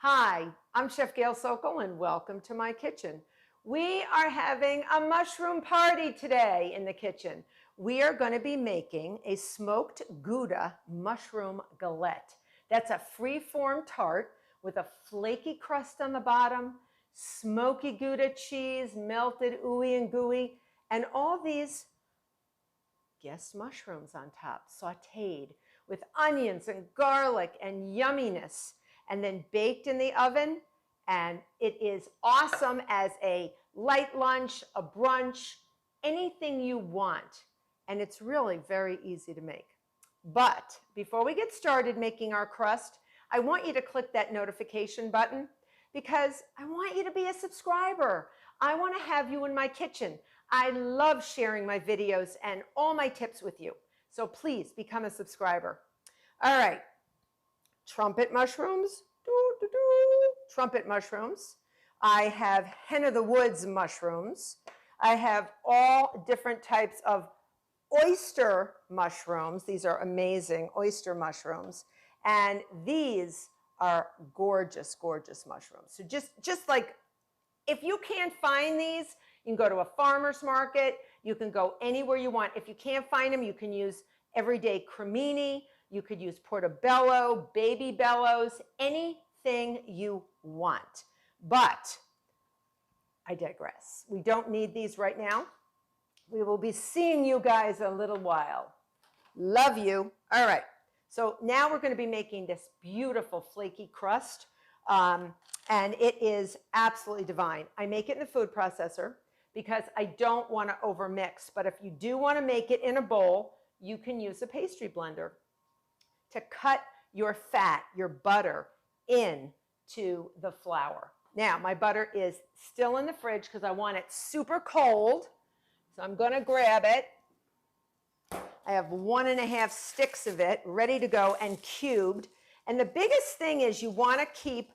Hi, I'm Chef Gail Sokol and welcome to my kitchen. We are having a mushroom party today in the kitchen. We are going to be making a smoked Gouda mushroom galette. That's a free-form tart with a flaky crust on the bottom, smoky Gouda cheese, melted ooey and gooey, and all these guessed mushrooms on top, sauteed with onions and garlic and yumminess, and then baked in the oven. And it is awesome as a light lunch, a brunch, anything you want. And it's really very easy to make. But before we get started making our crust, I want you to click that notification button because I want you to be a subscriber. I want to have you in my kitchen. I love sharing my videos and all my tips with you. So please become a subscriber. All right, trumpet mushrooms, trumpet mushrooms. I have hen of the woods mushrooms. I have all different types of oyster mushrooms. These are amazing oyster mushrooms. And these are gorgeous, gorgeous mushrooms. So just like, if you can't find these, you can go to a farmer's market. You can go anywhere you want. If you can't find them, you can use everyday cremini. You could use portobello, baby bellows, anything you want. But I digress. We don't need these right now. We will be seeing you guys a little while. Love you. All right. So now we're going to be making this beautiful flaky crust. And it is absolutely divine. I make it in the food processor because I don't want to overmix. But if you do want to make it in a bowl, you can use a pastry blender to cut your fat, your butter, into the flour. Now, my butter is still in the fridge because I want it super cold. So I'm going to grab it. I have 1.5 sticks of it ready to go and cubed. And the biggest thing is you want to keep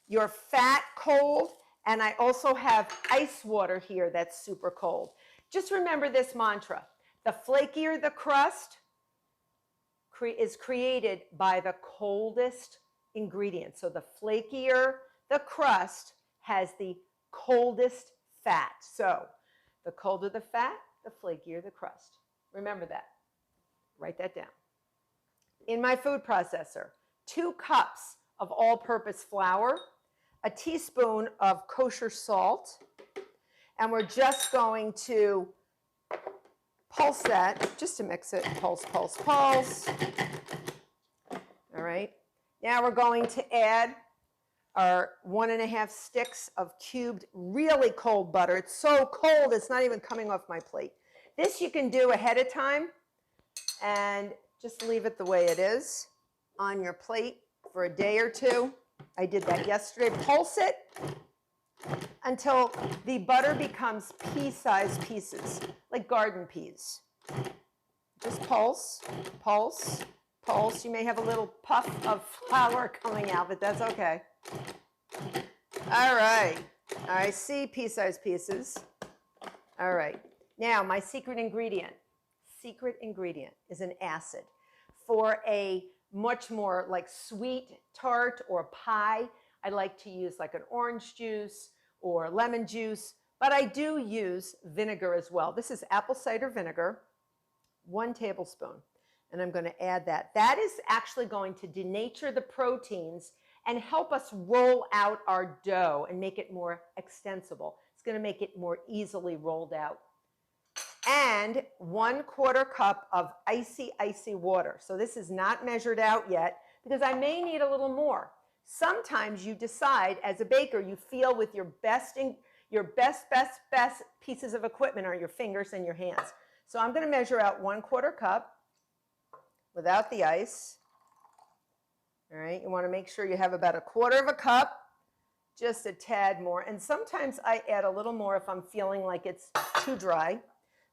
your fat cold, and I also have ice water here that's super cold. Just remember this mantra: the flakier the crust is created by the coldest ingredient. So the flakier the crust has the coldest fat. So the colder the fat, the flakier the crust. Remember that. Write that down. In my food processor, 2 cups of all-purpose flour, a teaspoon of kosher salt, and we're just going to pulse that, just to mix it. Pulse, pulse, pulse. All right. Now we're going to add our 1.5 sticks of cubed, really cold butter. It's so cold, it's not even coming off my plate. This you can do ahead of time and just leave it the way it is on your plate for a day or two. I did that yesterday. Pulse it until the butter becomes pea-sized pieces, like garden peas. Just pulse, pulse, pulse. You may have a little puff of flour coming out, but that's okay. All right. I see pea-sized pieces. All right. Now, my secret ingredient is an acid. For a much more like sweet tart or pie, I like to use like an orange juice or lemon juice, but I do use vinegar as well. This is apple cider vinegar, 1 tablespoon, and I'm going to add that. That is actually going to denature the proteins and help us roll out our dough and make it more extensible. It's going to make it more easily rolled out. And 1/4 cup of icy water. So this is not measured out yet because I may need a little more. Sometimes you decide as a baker, you feel with your best pieces of equipment are your fingers and your hands. So I'm going to measure out 1/4 cup without the ice. All right, you want to make sure you have about 1/4 cup, just a tad more. And sometimes I add a little more if I'm feeling like it's too dry.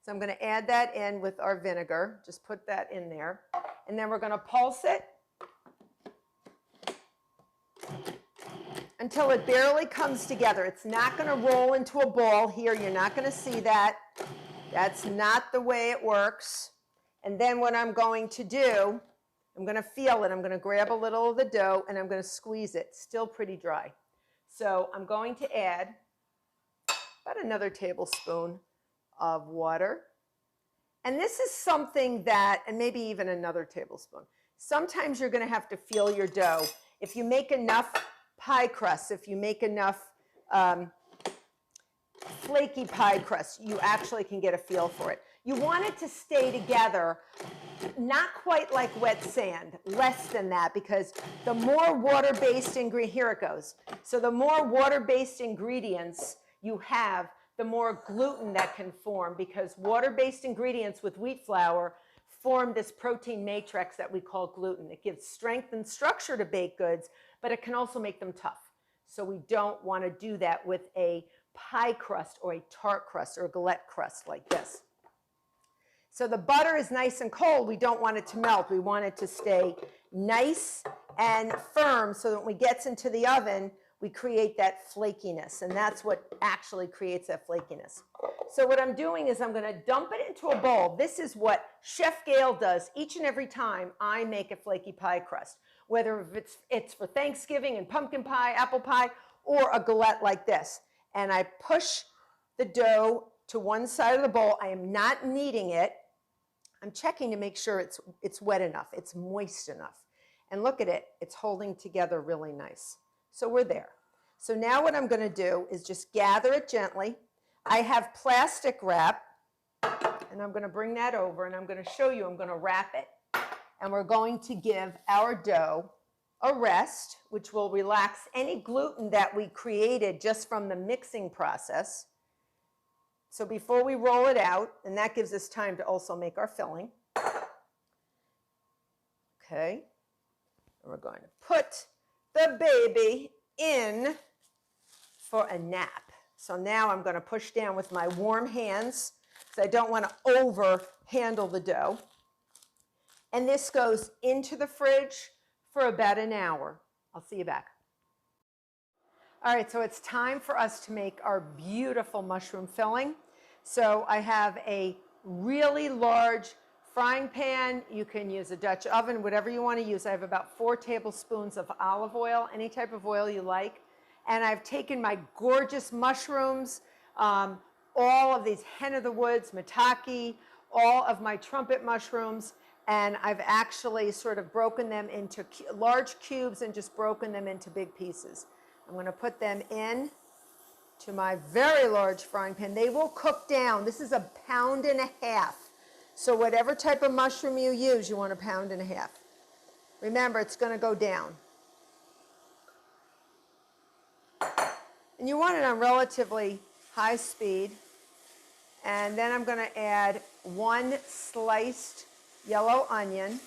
So I'm going to add that in with our vinegar. Just put that in there. And then we're going to pulse it until it barely comes together. It's not going to roll into a ball here. You're not going to see that. That's not the way it works. And then what I'm going to do I'm going to feel it. I'm going to grab a little of the dough and I'm going to squeeze it. Still pretty dry. So I'm going to add about another tablespoon of water. And this is something that, and maybe even another tablespoon. Sometimes you're going to have to feel your dough. If you make enough pie crusts, if you make enough flaky pie crust, you actually can get a feel for it. You want it to stay together, not quite like wet sand, less than that, because the more water-based ingredient, here it goes. So the more water-based ingredients you have, the more gluten that can form, because water-based ingredients with wheat flour form this protein matrix that we call gluten. It gives strength and structure to baked goods, but it can also make them tough. So we don't want to do that with a pie crust or a tart crust or a galette crust like this. So the butter is nice and cold. We don't want it to melt. We want it to stay nice and firm so that when it gets into the oven, we create that flakiness, and that's what actually creates that flakiness. So what I'm doing is I'm going to dump it into a bowl. This is what Chef Gail does each and every time I make a flaky pie crust, whether it's for Thanksgiving and pumpkin pie, apple pie, or a galette like this. And I push the dough to one side of the bowl. I am not kneading it. I'm checking to make sure it's wet enough, it's moist enough. And look at it, it's holding together really nice. So we're there. So now what I'm going to do is just gather it gently. I have plastic wrap, and I'm going to bring that over, and I'm going to show you, I'm going to wrap it. And we're going to give our dough a rest, which will relax any gluten that we created just from the mixing process. So before we roll it out, and that gives us time to also make our filling. Okay. And we're going to put the baby in for a nap. So now I'm going to push down with my warm hands because I don't want to over handle the dough. And this goes into the fridge for about an hour. I'll see you back. All right, so it's time for us to make our beautiful mushroom filling. So I have a really large frying pan. You can use a Dutch oven, whatever you want to use. I have about 4 tablespoons of olive oil, any type of oil you like. And I've taken my gorgeous mushrooms, all of these hen of the woods, maitake, all of my trumpet mushrooms, and I've actually sort of broken them into large cubes and just broken them into big pieces. I'm going to put them in to my very large frying pan. They will cook down. This is 1.5 pounds. So whatever type of mushroom you use, you want 1.5 pounds. Remember, it's going to go down. And you want it on relatively high speed. And then I'm going to add 1 sliced yellow onion.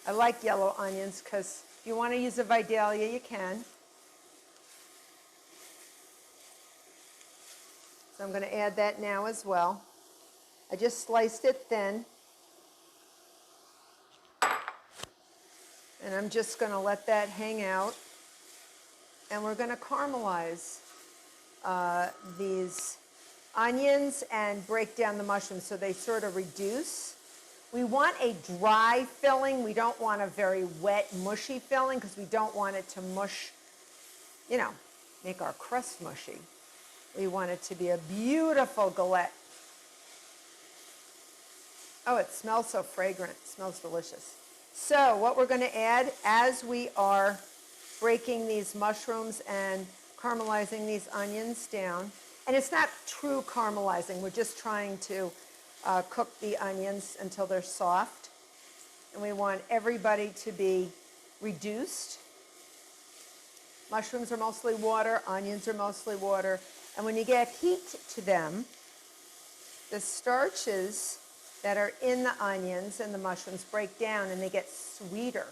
I like yellow onions because if you want to use a Vidalia, you can. So I'm going to add that now as well. I just sliced it thin. And I'm just going to let that hang out. And we're going to caramelize these onions and break down the mushrooms so they sort of reduce. We want a dry filling. We don't want a very wet, mushy filling because we don't want it to mush, you know, make our crust mushy. We want it to be a beautiful galette. Oh, it smells so fragrant. It smells delicious. So what we're going to add as we are breaking these mushrooms and caramelizing these onions down, and it's not true caramelizing. We're just trying to cook the onions until they're soft. And we want everybody to be reduced. Mushrooms are mostly water. Onions are mostly water. And when you get heat to them, the starches that are in the onions and the mushrooms break down and they get sweeter.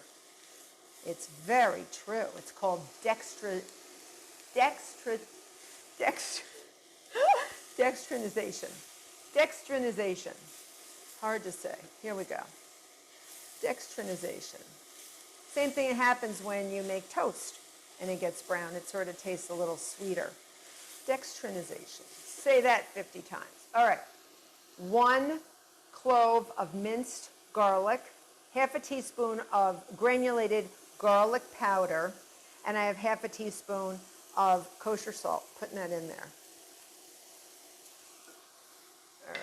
It's very true. It's called dextrinization. Dextrinization. Hard to say. Here we go. Dextrinization. Same thing happens when you make toast and it gets brown. It sort of tastes a little sweeter. Dextrinization. Say that 50 times. All right. 1 clove of minced garlic, half a teaspoon of granulated garlic powder, and I have half a teaspoon of kosher salt, putting that in there. All right.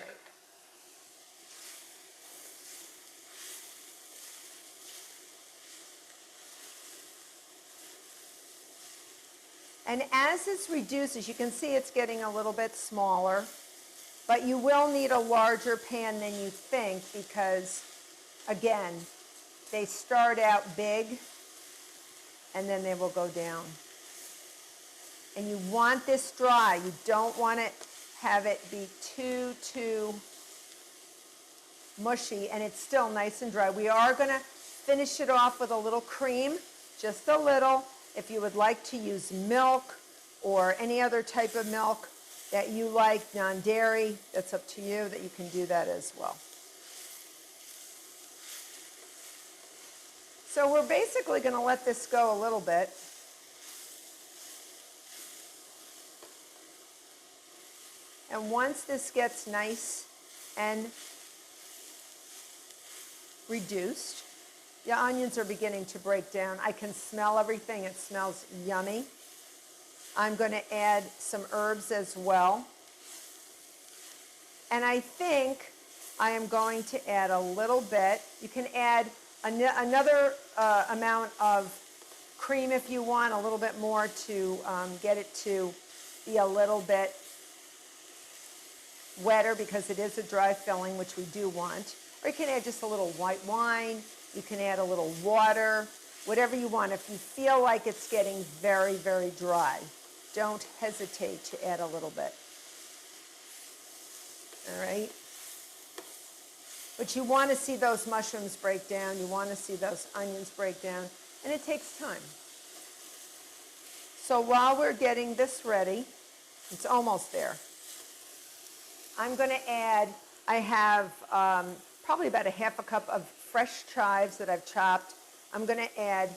And as this reduces, you can see it's getting a little bit smaller, but you will need a larger pan than you think because, again, they start out big and then they will go down. And you want this dry. You don't want to have it be too mushy, and it's still nice and dry. We are going to finish it off with a little cream, just a little. If you would like to use milk or any other type of milk that you like, non-dairy, that's up to you, that you can do that as well. So we're basically going to let this go a little bit. And once this gets nice and reduced, the onions are beginning to break down. I can smell everything. It smells yummy. I'm going to add some herbs as well. And I think I am going to add a little bit. You can add another amount of cream if you want, a little bit more to get it to be a little bit wetter because it is a dry filling, which we do want. Or you can add just a little white wine. You can add a little water, whatever you want. If you feel like it's getting very, very dry, don't hesitate to add a little bit. All right? But you want to see those mushrooms break down. You want to see those onions break down. And it takes time. So while we're getting this ready, it's almost there. I'm going to add, I have probably about a half a cup of fresh chives that I've chopped. I'm going to add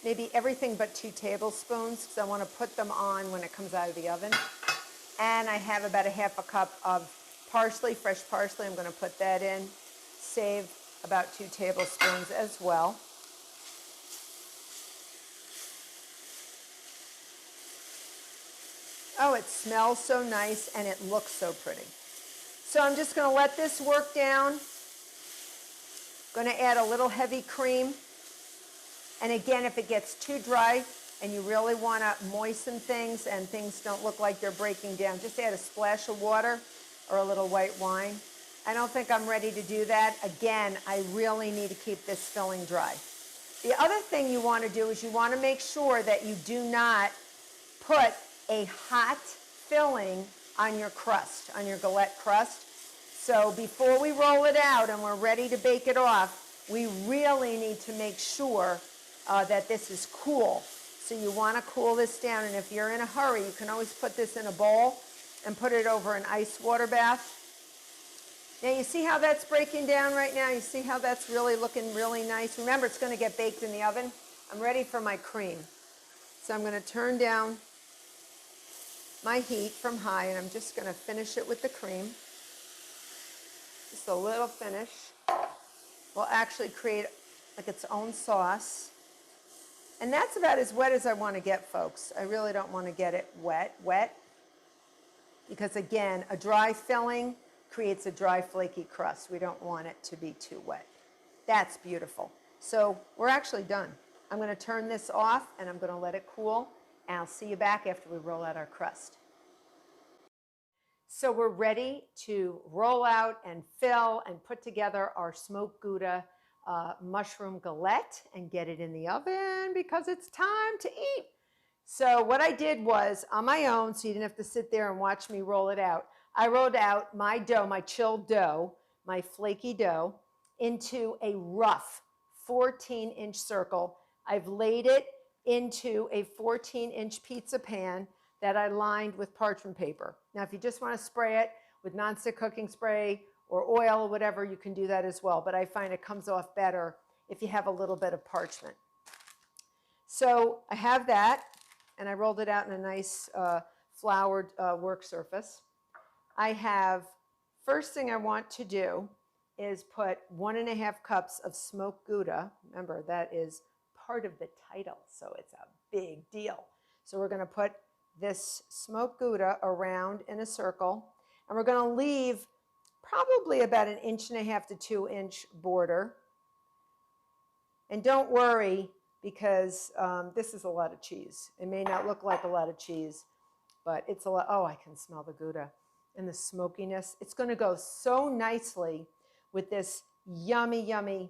maybe everything but 2 tablespoons because I want to put them on when it comes out of the oven. And I have about a half a cup of parsley, fresh parsley. I'm going to put that in. Save about 2 tablespoons as well. Oh, it smells so nice and it looks so pretty. So I'm just going to let this work down. Going to add a little heavy cream. And again, if it gets too dry and you really want to moisten things and things don't look like they're breaking down, just add a splash of water or a little white wine. I don't think I'm ready to do that. Again, I really need to keep this filling dry. The other thing you want to do is you want to make sure that you do not put a hot filling on your crust, on your galette crust. So before we roll it out and we're ready to bake it off, we really need to make sure that this is cool. So you want to cool this down, and if you're in a hurry, you can always put this in a bowl and put it over an ice water bath. Now you see how that's breaking down right now? You see how that's really looking really nice? Remember, it's going to get baked in the oven. I'm ready for my cream. So I'm going to turn down my heat from high, and I'm just going to finish it with the cream. Just a little finish will actually create like its own sauce. And that's about as wet as I want to get, folks. I really don't want to get it wet, because again, a dry filling creates a dry, flaky crust. We don't want it to be too wet. That's beautiful. So we're actually done. I'm going to turn this off, and I'm going to let it cool. And I'll see you back after we roll out our crust. So we're ready to roll out and fill and put together our smoked Gouda mushroom galette and get it in the oven because it's time to eat. So what I did was, on my own, so you didn't have to sit there and watch me roll it out, I rolled out my dough, my chilled dough, my flaky dough, into a rough 14-inch circle. I've laid it into a 14-inch pizza pan that I lined with parchment paper. Now, if you just want to spray it with nonstick cooking spray or oil or whatever, you can do that as well. But I find it comes off better if you have a little bit of parchment. So I have that, and I rolled it out in a nice floured work surface. I have, first thing I want to do is put 1.5 cups of smoked Gouda. Remember, that is part of the title, so it's a big deal. So we're going to put this smoked Gouda around in a circle, and we're going to leave probably about 1.5 to 2 inch border. And don't worry, because this is a lot of cheese. It may not look like a lot of cheese, but it's a lot. Oh, I can smell the Gouda and the smokiness. It's going to go so nicely with this yummy, yummy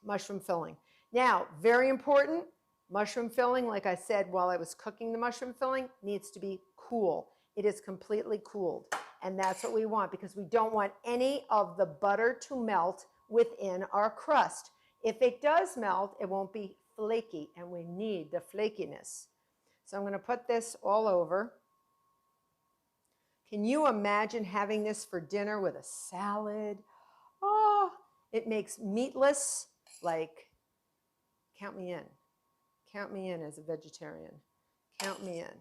mushroom filling. Now, very important, mushroom filling, like I said while I was cooking the mushroom filling, needs to be cool. It is completely cooled. And that's what we want, because we don't want any of the butter to melt within our crust. If it does melt, it won't be flaky, and we need the flakiness. So I'm going to put this all over. Can you imagine having this for dinner with a salad? Oh, it makes meatless, like, count me in. Count me in as a vegetarian. Count me in.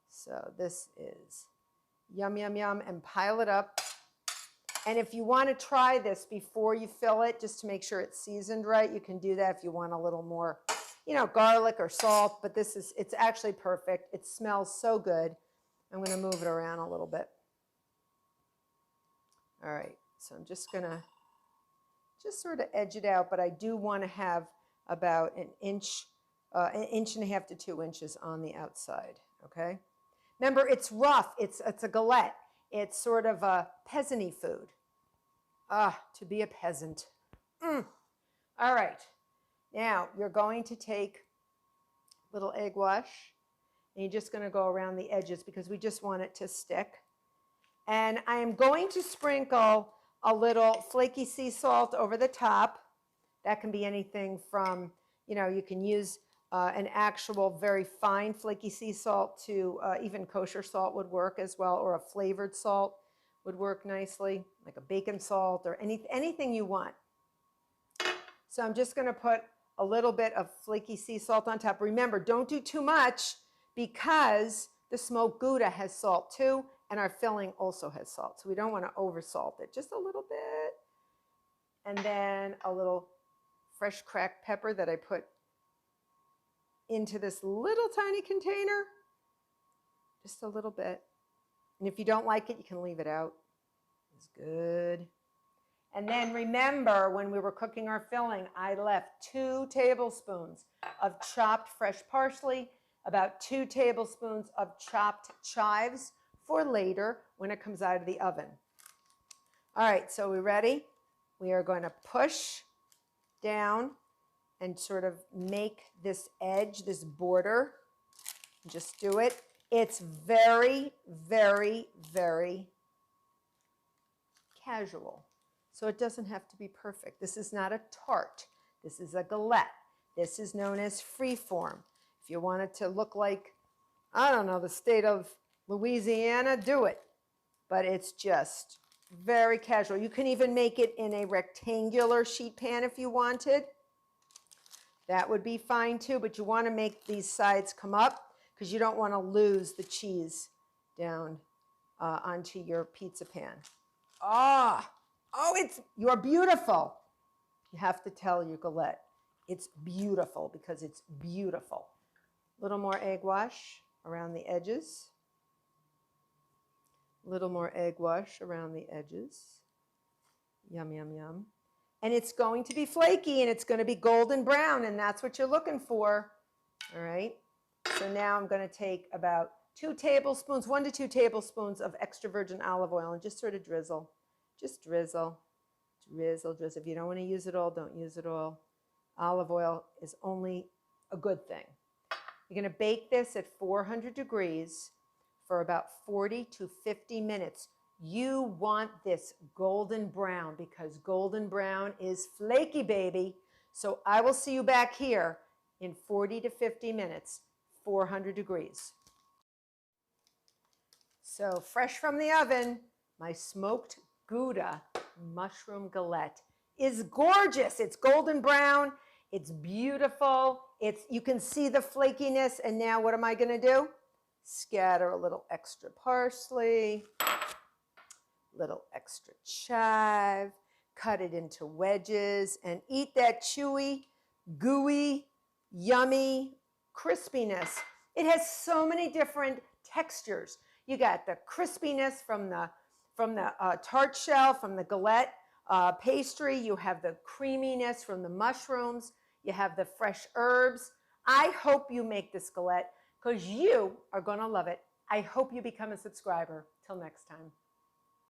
So this is yum, yum, yum, and pile it up. And if you want to try this before you fill it, just to make sure it's seasoned right, you can do that if you want a little more, garlic or salt, but it's actually perfect. It smells so good. I'm going to move it around a little bit. All right, so I'm just going to sort of edge it out, but I do want to have about 1.5 inches to 2 inches on the outside, okay? Remember, it's rough. It's a galette. It's sort of a peasant-y food. To be a peasant. All right. Now, you're going to take a little egg wash, and you're just going to go around the edges because we just want it to stick. And I am going to sprinkle a little flaky sea salt over the top. That can be anything from, you can use an actual very fine flaky sea salt to even kosher salt would work as well, or a flavored salt would work nicely, like a bacon salt or anything you want. So I'm just going to put a little bit of flaky sea salt on top. Remember, don't do too much because the smoked Gouda has salt too, and our filling also has salt. So we don't want to oversalt it, just a little bit. And then a little fresh cracked pepper that I put into this little tiny container, just a little bit. And if you don't like it, you can leave it out. It's good. And then remember, when we were cooking our filling, I left 2 tablespoons of chopped fresh parsley, about 2 tablespoons of chopped chives for later when it comes out of the oven. All right, so we ready? We are going to push down and sort of make this edge, this border. Just do it. It's very, very, very casual. So it doesn't have to be perfect. This is not a tart. This is a galette. This is known as freeform. If you want it to look like, I don't know, the state of Louisiana, do it. But it's just very casual. You can even make it in a rectangular sheet pan if you wanted. That would be fine too, but you want to make these sides come up because you don't want to lose the cheese down onto your pizza pan. You're beautiful. You have to tell your Galette, it's beautiful because it's beautiful. A little more egg wash around the edges. A little more egg wash around the edges. Yum, yum, yum. And it's going to be flaky and it's going to be golden brown, and that's what you're looking for. All right. So now I'm going to take about 1 to 2 tablespoons of extra virgin olive oil and just sort of drizzle. Just drizzle, drizzle, drizzle. If you don't want to use it all, don't use it all. Olive oil is only a good thing. You're going to bake this at 400 degrees for about 40 to 50 minutes. You want this golden brown because golden brown is flaky, baby. So I will see you back here in 40 to 50 minutes, 400 degrees. So fresh from the oven, my smoked Gouda mushroom galette is gorgeous. It's golden brown. It's beautiful. You can see the flakiness. And now what am I going to do? Scatter a little extra parsley. little extra chive, cut it into wedges, and eat that chewy, gooey, yummy crispiness. It has so many different textures. You got the crispiness from the tart shell, from the galette pastry. You have the creaminess from the mushrooms. You have the fresh herbs. I hope you make this galette because you are going to love it. I hope you become a subscriber. Till next time.